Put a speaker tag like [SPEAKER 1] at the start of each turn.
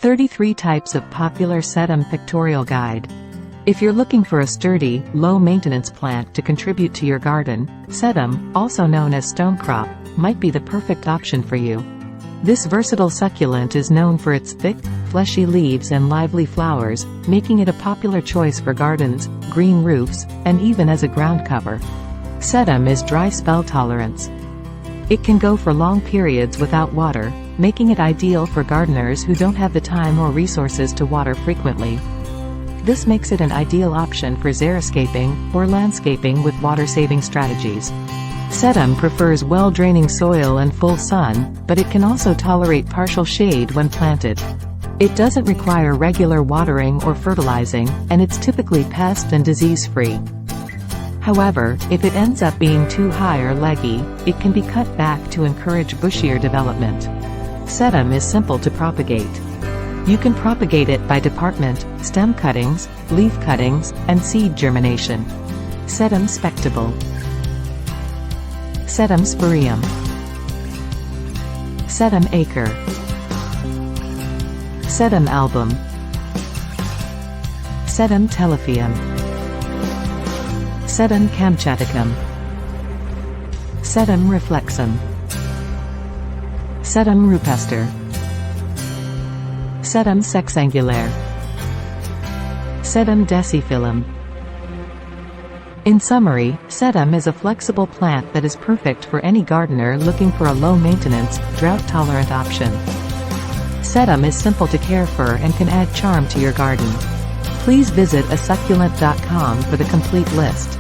[SPEAKER 1] 33 Types of Popular Sedum Pictorial Guide. If you're looking for a sturdy, low-maintenance plant to contribute to your garden, sedum, also known as stonecrop, might be the perfect option for you. This versatile succulent is known for its thick, fleshy leaves and lively flowers, making it a popular choice for gardens, green roofs, and even as a ground cover. Sedum is dry spell tolerance. It can go for long periods without water, making it ideal for gardeners who don't have the time or resources to water frequently. This makes it an ideal option for xeriscaping or landscaping with water-saving strategies. Sedum prefers well-draining soil and full sun, but it can also tolerate partial shade when planted. It doesn't require regular watering or fertilizing, and it's typically pest and disease-free. However, if it ends up being too high or leggy, it can be cut back to encourage bushier development. Sedum is simple to propagate. You can propagate it by department, stem cuttings, leaf cuttings, and seed germination. Sedum spectable. Sedum spiraeum. Sedum acre. Sedum album. Sedum telephium. Sedum kamchaticum. Sedum reflexum. Sedum rupestre. Sedum sexangulaire. Sedum deciphyllum. In summary, sedum is a flexible plant that is perfect for any gardener looking for a low-maintenance, drought-tolerant option. Sedum is simple to care for and can add charm to your garden. Please visit asucculent.com for the complete list.